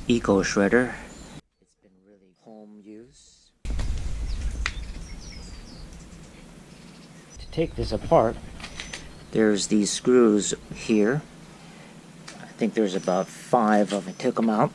eco shredder. It's been really home use. To take this apart, there's these screws here. I think there's about 5 of them. Took them out,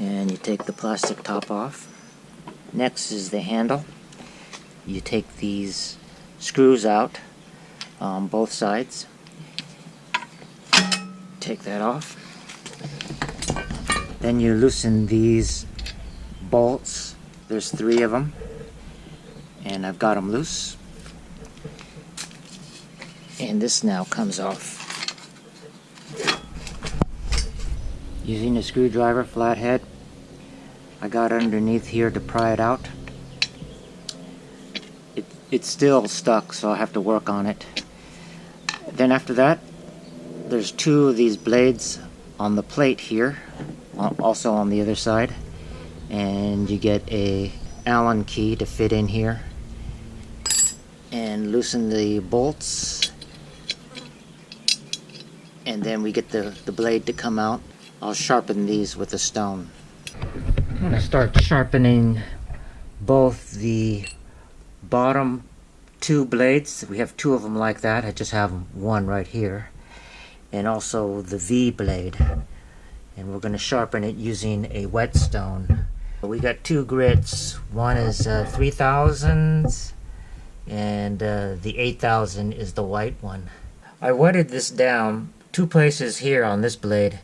and you take the plastic top off. Next is the handle. You take these screws out on both sides. Take that off. Then you loosen these bolts. There's 3 of them, and I've got them loose. And this now comes off. Using a screwdriver, flathead, I got underneath here to pry it out. It's still stuck, so I'll have to work on it. Then after that, there's 2 of these blades on the plate here, also on the other side, and you get a Allen key to fit in here, and loosen the bolts, and then we get the blade to come out. I'll sharpen these with a stone. I'm going to start sharpening both the bottom 2 blades. We have 2 of them like that. I just have 1 right here. And also the V blade. And we're going to sharpen it using a whetstone. We got 2 grits. One is 3000s, and the 8000 is the white one. I wetted this down. 2 places here on this blade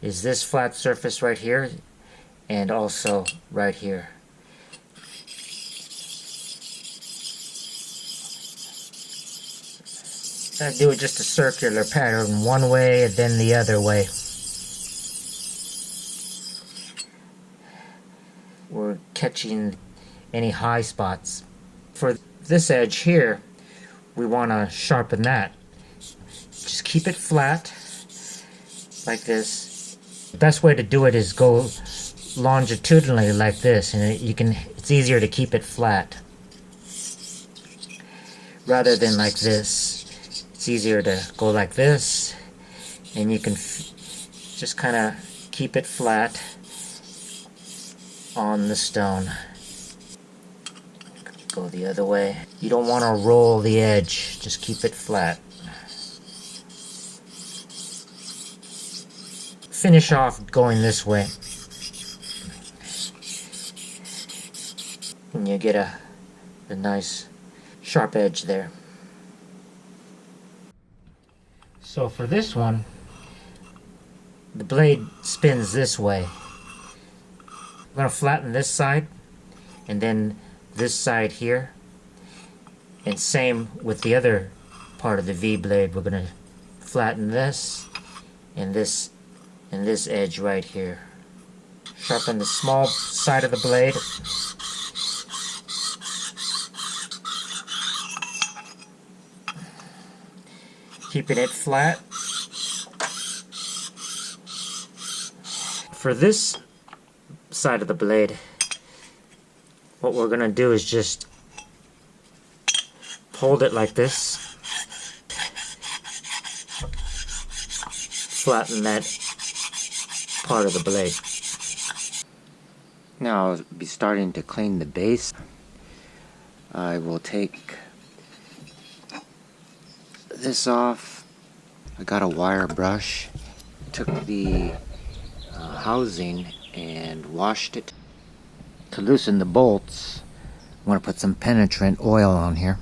is this flat surface right here, and also right here. I do it just a circular pattern, one way and then the other way. We're catching any high spots. For this edge here, we want to sharpen that. Just keep it flat, like this. The best way to do it is go longitudinally like this, and it's easier to keep it flat rather than like this. It's easier to go like this, and you can just kind of keep it flat on the stone. Go the other way. You don't want to roll the edge, just keep it flat. Finish off going this way, and you get a nice sharp edge there. So for this one, the blade spins this way. I'm going to flatten this side, and then this side here, and same with the other part of the V blade. We're going to flatten this and this edge right here. Sharpen the small side of the blade. Keeping it flat. For this side of the blade, what we're going to do is just hold it like this. Flatten that part of the blade. Now I'll be starting to clean the base. I will take this off. I got a wire brush, took the housing and washed it. To loosen the bolts, I'm going to put some penetrant oil on here.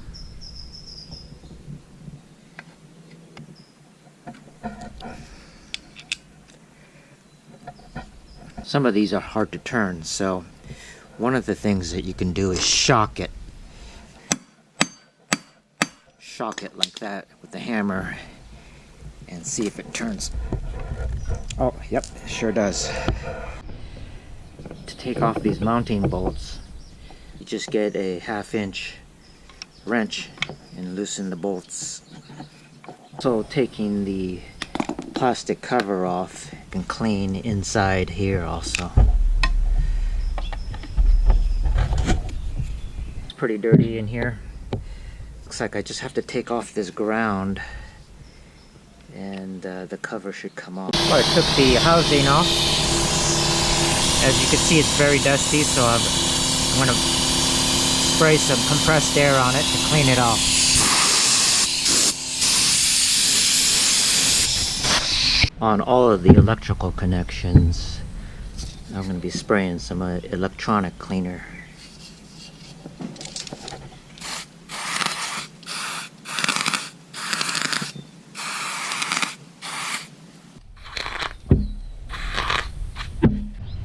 Some of these are hard to turn, so one of the things that you can do is shock it. Shock it like that with the hammer and see if it turns. Oh, yep, it sure does. To take off these mounting bolts, you just get a 1/2-inch wrench and loosen the bolts. So taking the plastic cover off, you can clean inside here also. It's pretty dirty in here. Looks like I just have to take off this ground, and the cover should come off. Well, I took the housing off. As you can see, it's very dusty, so I'm going to spray some compressed air on it to clean it off. On all of the electrical connections, I'm going to be spraying some electronic cleaner.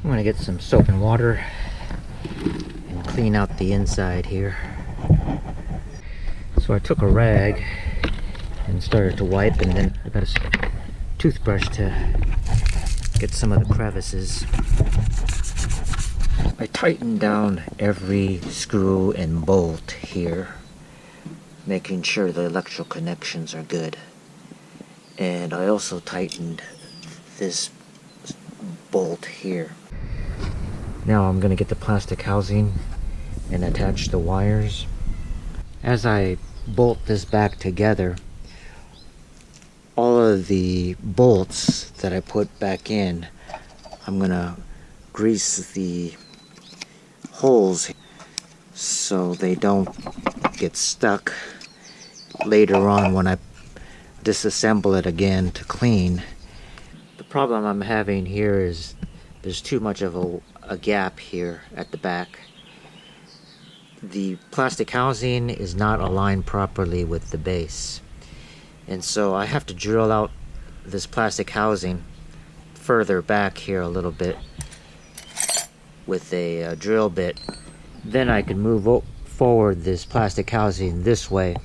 I'm going to get some soap and water and clean out the inside here. So I took a rag and started to wipe, and then I got a toothbrush to get some of the crevices. I tightened down every screw and bolt here, making sure the electrical connections are good. And I also tightened this bolt here. Now I'm going to get the plastic housing and attach the wires. As I bolt this back together, all of the bolts that I put back in, I'm going to grease the holes so they don't get stuck later on when I disassemble it again to clean. The problem I'm having here is there's too much of a gap here at the back. The plastic housing is not aligned properly with the base, and so I have to drill out this plastic housing further back here a little bit with a drill bit. Then I can move forward this plastic housing this way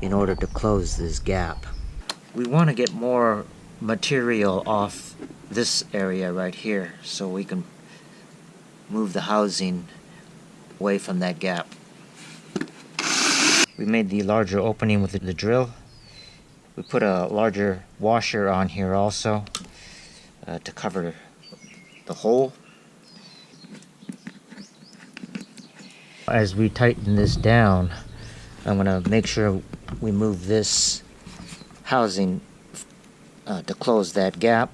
in order to close this gap. We want to get more material off this area right here so we can move the housing away from that gap. We made the larger opening with the drill. We put a larger washer on here also to cover the hole. As we tighten this down, I'm going to make sure we move this housing to close that gap.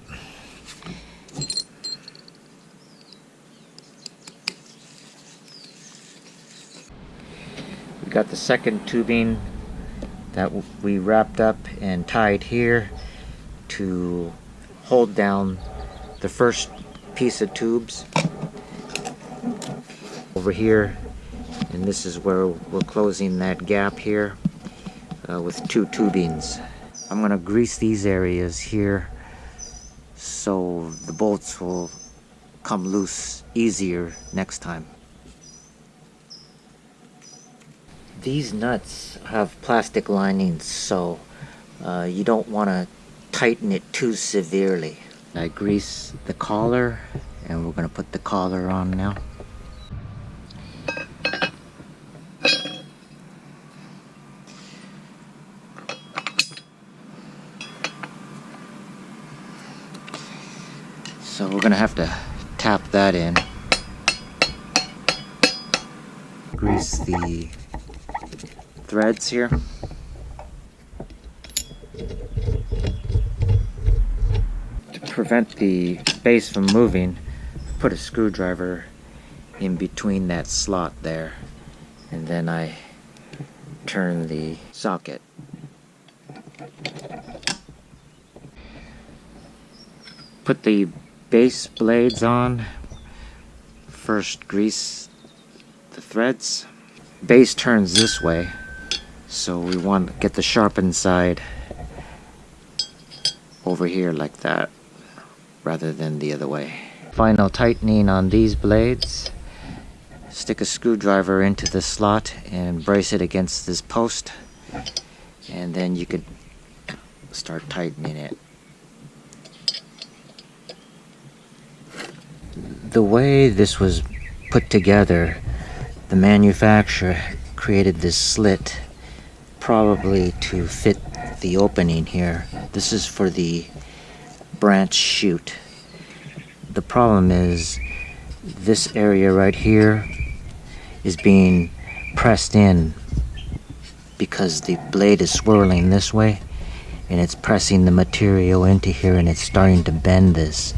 We got the second tubing that we wrapped up and tied here to hold down the first piece of tubes over here, and this is where we're closing that gap here with two tubings. I'm going to grease these areas here so the bolts will come loose easier next time. These nuts have plastic linings, so you don't want to tighten it too severely. I grease the collar, and we're going to put the collar on now. So we're going to have to tap that in. Grease the threads here. To prevent the base from moving, put a screwdriver in between that slot there, and then I turn the socket. Put the base blades on. First grease the threads. Base turns this way, so we want to get the sharpened side over here like that rather than the other way. Final tightening on these blades. Stick a screwdriver into the slot and brace it against this post, and then you could start tightening it. The way this was put together, the manufacturer created this slit probably to fit the opening here. This is for the branch chute. The problem is this area right here is being pressed in because the blade is swirling this way, and it's pressing the material into here, and it's starting to bend this.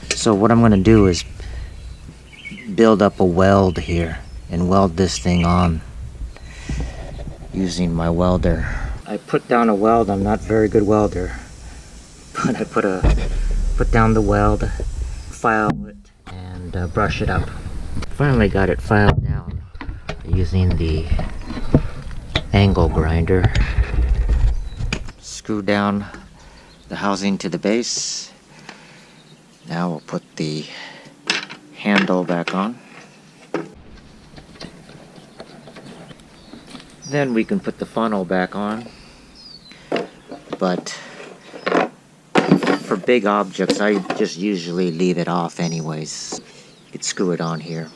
So what I'm going to do is build up a weld here and weld this thing on using my welder. I put down a weld. I'm not a very good welder, but I put down the weld, file it, and brush it up. Finally got it filed down using the angle grinder. Screw down the housing to the base. Now we'll put the handle back on. Then we can put the funnel back on. But for big objects, I just usually leave it off anyways. You could screw it on here.